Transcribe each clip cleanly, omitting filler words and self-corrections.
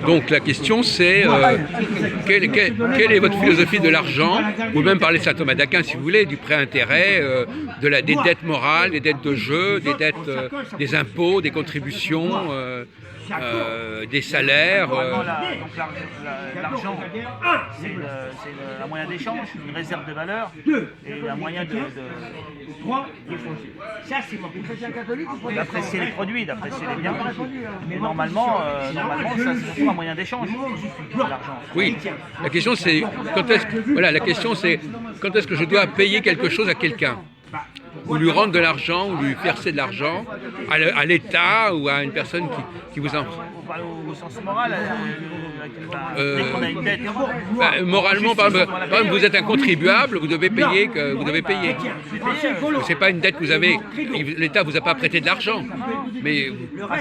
Donc la question c'est quelle est votre philosophie de l'argent, ou même parler de saint Thomas d'Aquin si vous voulez, du prêt-intérêt, des dettes morales, des dettes de jeu, des dettes, des impôts, des contributions, des salaires. L'argent, c'est un moyen d'échange, une réserve de valeur et un moyen d'apprécier les produits, d'apprécier les biens. Mais normalement, ça c'est surtout un moyen d'échange, l'argent. Oui. La question c'est quand est-ce que je dois payer quelque chose à quelqu'un, ou lui rendre de l'argent, ou lui verser de l'argent à l'État ou à une personne qui vous en. On parle au sens moral, dès qu'on a une dette. Moralement, par exemple, vous êtes un contribuable, vous devez payer. C'est pas une dette que vous avez. L'État vous a pas prêté de l'argent. Mais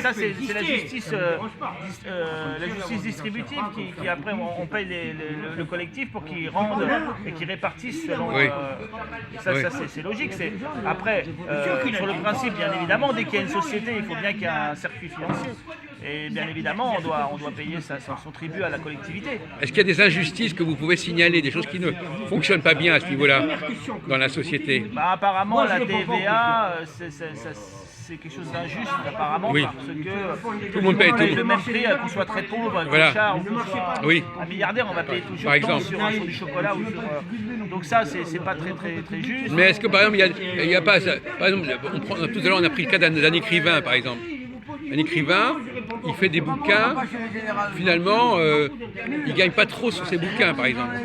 ça c'est la justice distributive qui après on paye le collectif pour qu'ils rendent et qu'ils répartissent selon. Oui. Et ça c'est logique. Après, sur le principe, bien évidemment, dès qu'il y a une société, il faut bien qu'il y ait un circuit financier. Et bien évidemment, on doit payer son tribut à la collectivité. Est-ce qu'il y a des injustices que vous pouvez signaler, des choses qui ne fonctionnent pas bien à ce niveau-là dans la société? Apparemment, la TVA, c'est quelque chose d'injuste, apparemment, oui. Parce que tout le monde paye le même prix, qu'on soit très pauvre, voilà. Clochard, ou qu'on soit un milliardaire, on va payer toujours sur du chocolat ou sur. Donc ça, c'est pas très juste. Mais est-ce que par exemple, il y a pas ça, par exemple, tout à l'heure on a pris le cas d'un écrivain, par exemple. Un écrivain, il fait des bouquins, finalement, il ne gagne pas trop sur ses bouquins, par exemple.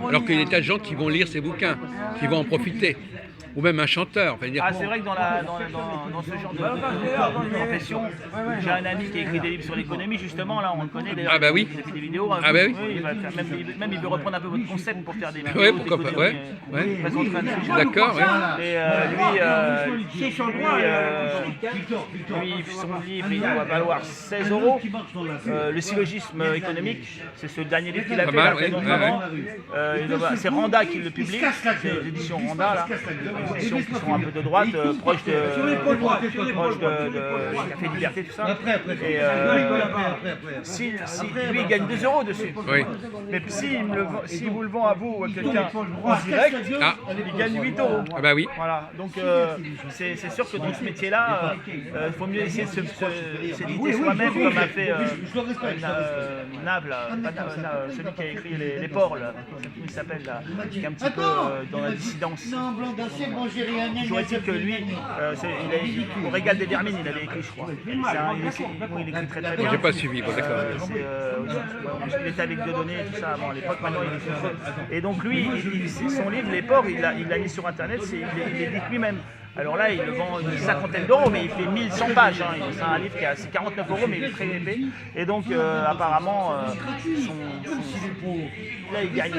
Alors qu'il y a des tas de gens qui vont lire ses bouquins, qui vont en profiter. Ou même un chanteur. C'est vrai que dans ce genre de profession, j'ai un ami qui a écrit des livres sur l'économie, justement, là on le connaît d'ailleurs. Ah bah oui. Il fait des vidéos. Ah bah oui. Il va faire, même il veut reprendre un peu votre concept pour faire des vidéos. Oui, pourquoi pas. Ouais. D'accord, ouais. Et lui, son livre, il va valoir 16 €. Le syllogisme économique, c'est ce dernier livre qu'il a fait. C'est Randa qui le publie, c'est les éditions Randa, là. Des éditions qui sont un peu de droite, proches de Café Liberté, tout ça. Et lui, il gagne 2 € dessus. Oui. Mais si vous le vend à vous ou à quelqu'un en direct, il gagne 8 €. Ah bah oui. Voilà. Donc c'est sûr que dans ce métier-là, il faut mieux essayer de s'éditer soi-même, comme a fait Nab, celui qui a écrit Les Porcs, là. Il s'appelle là, qui est un petit peu dans la dissidence. J'aurais dit que lui, au Régal des Vermines, il avait écrit, je crois. Il écrit très bien. J'ai pas suivi, bon, d'accord. Il était avec Dieudonné et tout ça avant, à l'époque, maintenant il écrit autre chose. Et donc lui, son livre, Les Porcs, il l'a mis sur internet, il l'édite lui-même. Alors là, il le vend une cinquantaine d'euros, mais il fait 1100 pages. C'est un livre qui a 49 €, mais il est très épais. Et donc, apparemment, là, il gagne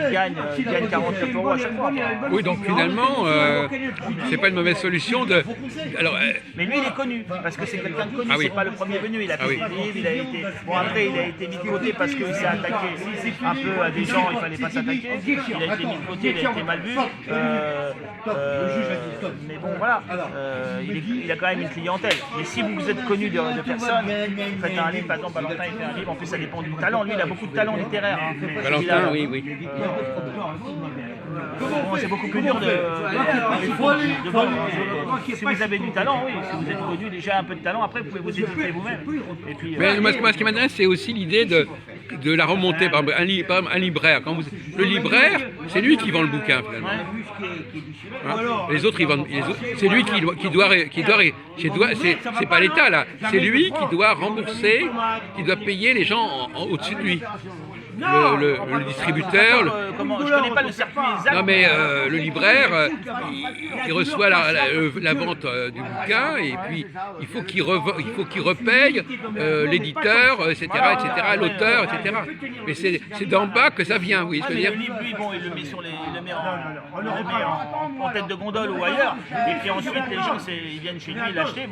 49 € à chaque fois. Oui, donc finalement, c'est pas une mauvaise solution de. Alors, mais lui, il est connu, parce que c'est quelqu'un de connu, c'est pas le premier venu. Il a fait des livres, il a été. Bon, après, il a été mis de côté parce qu'il s'est attaqué un peu à des gens, il fallait pas s'attaquer. Il a été mis de côté, il a été mal vu. Mais bon, voilà. Il a quand même une clientèle. Mais si vous êtes connu de personnes, vous faites un livre, par exemple, Valentin il fait un livre, en plus ça dépend du talent. Lui, il a beaucoup de talent littéraire. Valentin, oui. Bon, c'est beaucoup plus dur de vendre. Si vous avez du talent, oui. Si vous êtes connu, déjà un peu de talent, après vous pouvez vous éditer vous-même. Mais moi, ce qui m'intéresse, c'est aussi l'idée de la remontée. Par exemple, un libraire. Le libraire, c'est lui qui vend le bouquin, finalement. Les autres, ils vendent. C'est lui qui doit. C'est pas l'État, là. C'est lui qui doit rembourser, qui doit payer les gens au-dessus de lui. Le distributeur. Je ne connais pas le circuit exact. Non, mais le libraire, il reçoit la vente du bouquin et puis il faut qu'il repaye l'éditeur, etc., l'auteur, etc. Mais c'est d'en bas que ça vient, oui. Le livre, lui, il le met en tête de gondole ou ailleurs. Et puis ensuite, les gens, ils viennent chez lui l'acheter,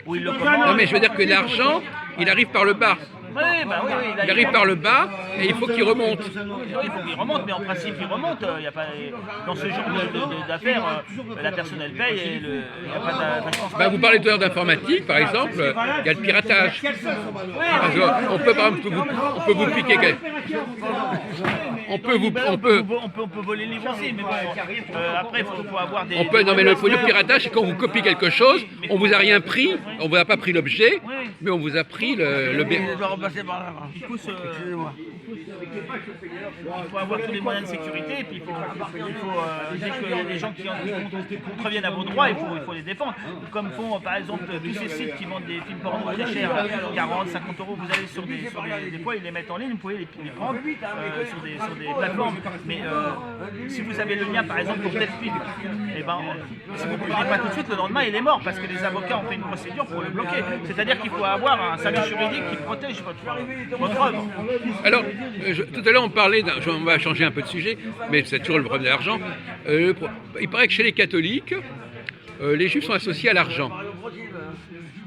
ou ils le commandent. Non, mais je veux dire que l'argent, il arrive par le bas. Oui, bah oui, oui, là, Il arrive par le bas et il faut qu'il remonte. Oui, il faut qu'il remonte, mais en principe, il remonte. Il y a pas, dans ce genre d'affaires, la personne, elle paye et il n'y a pas de... enfin, je pense Bah, pas- vous parlez tout à l'heure d'informatique, par exemple, il y a le piratage. Parce qu'on peut, par exemple, on peut vous piquer. On peut vous, on peut, on peut voler le livre aussi, mais bon, après, il faut avoir des... on peut. Non, mais le piratage, c'est quand vous copiez quelque chose, on vous a rien pris, on vous a pas pris l'objet, mais on vous a pris le. Il faut avoir tous les moyens de sécurité, et puis dès qu'il y a des gens qui contreviennent à vos droits, il faut les défendre. Comme font par exemple tous ces sites qui vendent des films porno très chers, 40, 50 euros, vous allez sur des fois ils les mettent en ligne, vous pouvez les prendre sur des plateformes. Mais si vous avez le lien par exemple pour Netflix, et ben, si vous ne prenez pas tout de suite, le lendemain il est mort parce que les avocats ont fait une procédure pour le bloquer. C'est-à-dire qu'il faut avoir un service juridique qui protège votre œuvre. Alors, tout à l'heure on parlait, on va changer un peu de sujet, mais c'est toujours le problème de l'argent. Il paraît que chez les catholiques, les juifs sont associés à l'argent.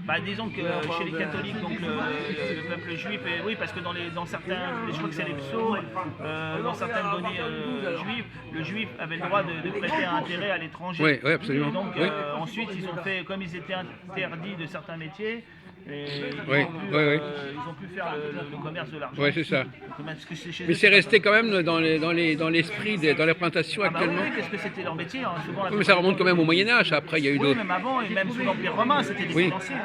Bah, disons que chez les catholiques, donc le peuple juif, oui, parce que dans certains, je crois que c'est les psaumes, dans certaines données juives, le juif avait le droit de prêter un intérêt à l'étranger. Oui, oui, absolument. Et donc Oui. ensuite, ils ont fait, comme ils étaient interdits de certains métiers, ils Oui, ont pu faire le commerce de l'argent. Oui, c'est ça. Parce que chez Mais eux, c'est resté quand même dans l'esprit, dans les présentations ah bah oui, actuellement. oui, parce que c'était leur métier. Hein. Souvent, Oui, mais ça remonte quand même au Moyen-Âge. Après, il y a eu oui, d'autres. même avant, et même sous l'Empire romain, c'était des Oui. financiers.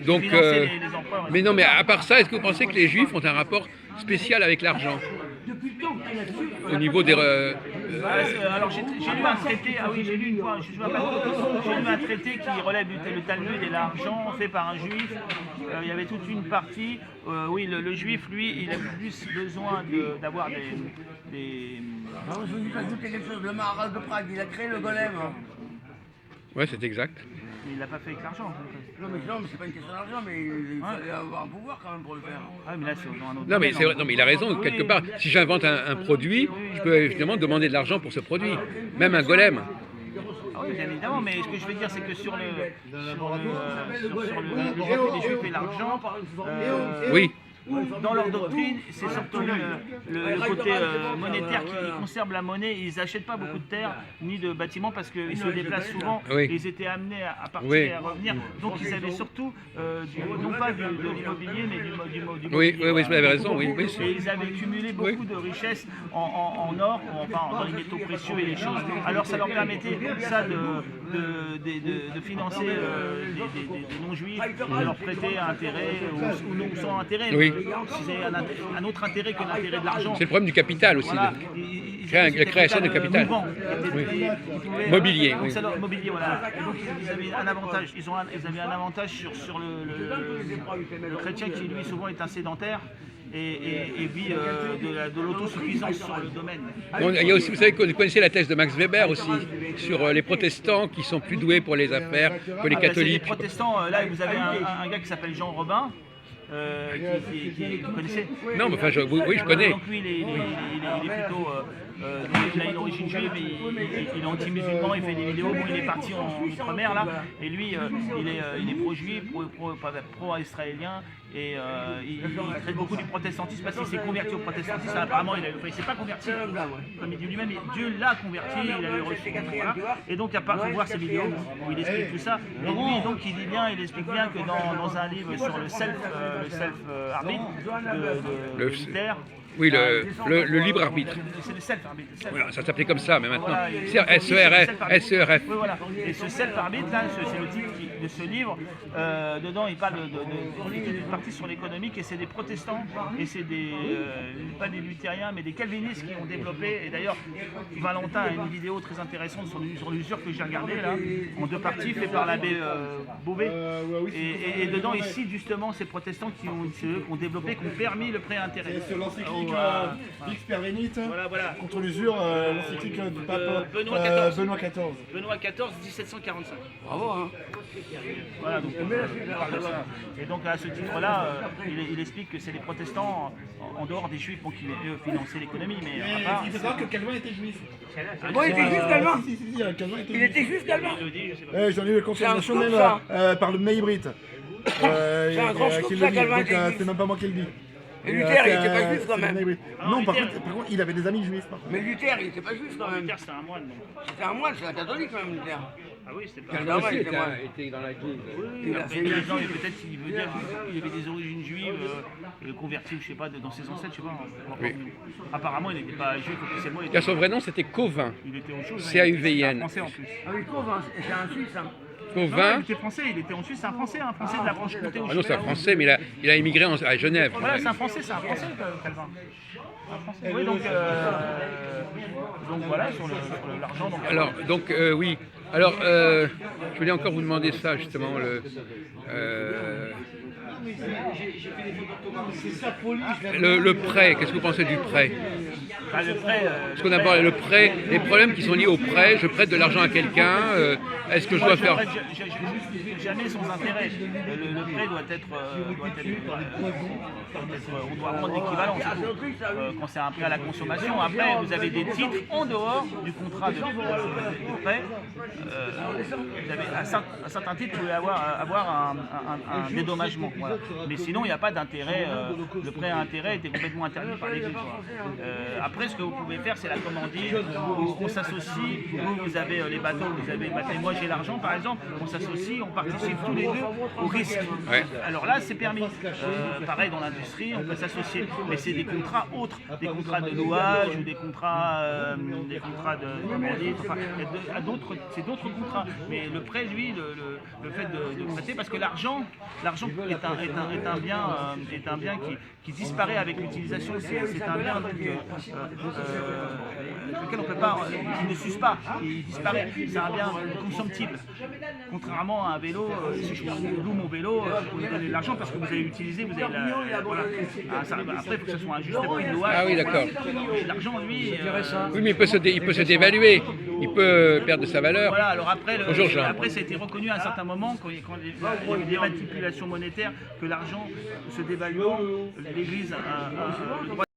Donc, Ils finançaient les empereurs. mais non, mais à part ça, est-ce que vous pensez que les Juifs ont un rapport spécial avec l'argent au niveau des Alors j'ai lu un traité, ah oui j'ai lu une fois, j'ai lu un traité qui relève le Talmud et l'argent fait par un juif. Il y avait toute une partie, oui le juif lui il a plus besoin d'avoir des... Non, je vous dis pas tout quelque chose, le Maharal de Prague, il a créé le golem. Ouais, c'est exact. Mais il l'a pas fait avec l'argent. Non, mais c'est pas une question d'argent, mais il fallait avoir un pouvoir quand même pour le faire. Ah mais là c'est dans un autre Non mais, domaine, non, mais il a raison, quelque part. Si j'invente un produit, je peux évidemment demander de l'argent pour ce produit. Même un golem. Ah oui, bien évidemment, mais ce que je veux dire, c'est que sur le juif et l'argent, Oui. dans leur doctrine, c'est surtout le côté monétaire qui conserve la monnaie. Ils n'achètent pas beaucoup de terres ni de bâtiments parce qu'ils se déplacent souvent. Oui. Et ils étaient amenés à partir Oui. et à revenir. Donc ils avaient surtout, non pas de l'immobilier, mais du mobilier. Oui, oui, vous avez raison. Oui, oui, Et ils avaient cumulé beaucoup de richesses en or, enfin dans les métaux précieux et les choses. Alors ça leur permettait ça de financer des non-juifs, de leur prêter un intérêt ou non sans intérêt. Oui. Si c'est un autre intérêt que l'intérêt de l'argent. C'est le problème du capital aussi. Voilà. La création de capital. Mouvant. Oui. Ils pouvaient, Mobilier, donc oui. ça leur- mobilier, voilà. Et donc ils avaient un avantage. Ils avaient un avantage sur le chrétien qui lui souvent est un sédentaire. Et puis de l'autosuffisance sur le domaine. Bon, il y a aussi, vous savez, vous connaissez la thèse de Max Weber aussi, sur les protestants qui sont plus doués pour les affaires que les Ah, bah, c'est les catholiques. protestants, là vous avez un gars qui s'appelle Jean Robin. Vous connaissez? Non, mais enfin, oui, je connais. Donc lui, il est plutôt... il a une origine juive, il est anti-musulman, il fait des vidéos. Bon, il est parti en outre-mer là, et lui, il est pro-juif, pro-israélien, et il traite beaucoup du protestantisme parce qu'il s'est converti au protestantisme. Apparemment, il ne s'est pas converti, comme il dit lui-même, mais Dieu l'a converti, il avait reçu. Voilà. Et donc, à part faut voir ses vidéos où il explique tout ça. Et lui, donc, il explique bien que dans un livre sur le self-arbitre de Hitler. Oui, le libre arbitre. C'est le self-arbitre. Voilà, ça s'appelait comme ça, mais maintenant, Voilà, c'est SERF. Oui, voilà. Et ce self-arbitre, là, c'est le titre de ce livre. Dedans, il parle d'une partie sur l'économique, et c'est des protestants, et c'est pas des luthériens, mais des calvinistes qui ont développé. Et d'ailleurs, Valentin a une vidéo très intéressante sur l'usure que j'ai regardée, là, en deux parties, fait par l'abbé Beauvais. Et dedans, il cite justement ces protestants qui ont développé, qui ont permis le prêt à intérêt. Sur l'encyclique Vix Pervenite Voilà. contre l'usure, l'encyclique du pape Benoît XIV. Benoît XIV. Benoît XIV, 1745. Bravo, hein. Voilà, donc, il parle de ça. Et donc à ce titre-là, il explique que c'est les protestants, en dehors des juifs, qui eux finançaient l'économie, mais à part, Il faut savoir que Calvin était juif. Bon, il était juste Calvin. Si, Calvin était Il juif. était juste Calvin. il le dit, je sais pas. J'en ai eu la confirmation C'est un même scoop, ça. par le Maïbrite. C'est un grand scoop, ça, Calvin donc était juif. c'est même pas moi qui le dis. Et Luther, il était pas juif quand même. Non, par contre, il avait des amis juifs. Par contre. Mais Luther, il était pas juif quand même. Luther, c'était un moine. Donc. C'était un moine, c'est un catholique quand même, Luther. Ah oui, c'était pas Calvin aussi il était moine. était dans l'église. Oui, Il a après, fait les une- gens, peut-être qu'il veut dire qu'il avait des origines juives, converties, je sais pas, dans ses ancêtres, je sais pas. Oui. Apparemment, il n'était pas juif officiellement. Car son vrai nom c'était Cauvin. Il était autre chose. C-A-U-V-I-N. Il était français en plus. Ah oui, Cauvin, c'est un Suisse. Hein. Non, Cauvin. il était français, il était en Suisse, c'est un français de la Franche-Comté. Ah non, c'est un Français, mais il a immigré à Genève. Voilà, c'est un français, Calvin. Un Français. Oui, donc voilà, sur l'argent. Alors, donc, oui. Alors, je voulais encore vous demander ça, justement. Le prêt, qu'est-ce que vous pensez du prêt? le prêt. Parce qu'on a parlé le prêt, les problèmes qui sont liés au prêt. Je prête de l'argent à quelqu'un. Est-ce que je dois faire. Jamais sans intérêt. Le prêt doit être. On doit rendre l'équivalent. Quand c'est un prêt à la consommation. Après, vous avez des titres en dehors du contrat de prêt. Vous avez un certain titre, vous pouvez avoir un dédommagement. Voilà. Mais sinon, il n'y a pas d'intérêt. Le prêt à intérêt était complètement interdit par l'Église. Après, ce que vous pouvez faire, c'est la commandite. On s'associe. Vous avez les bateaux, vous avez. Moi, j'ai l'argent, par exemple. On s'associe, on participe tous les deux au risque. Ouais. Alors là, c'est permis. Pareil, dans l'industrie, on peut s'associer. Mais c'est des contrats autres, des contrats de louage ou des contrats de commandite. Enfin, c'est d'autres contrats. Mais le prêt, lui, le fait de prêter, parce que l'argent est un bien qui disparaît avec l'utilisation. C'est un bien lequel on peut pas, qui ne s'use pas, qui disparaît. C'est un bien consomptible. Contrairement à un vélo, si je loue mon vélo, vous me donnez de l'argent parce que vous allez l'utiliser, vous allez voilà. Après, il faut que ce soit un juste prix de louage. Ah oui, d'accord. Et l'argent, lui. Oui, mais il peut se dévaluer. Il peut perdre de sa valeur. Voilà, alors après, Bonjour, Jean. après, ça a été reconnu à un certain moment, quand il y a eu des manipulations monétaires, que l'argent se dévaluant, l'Église a le droit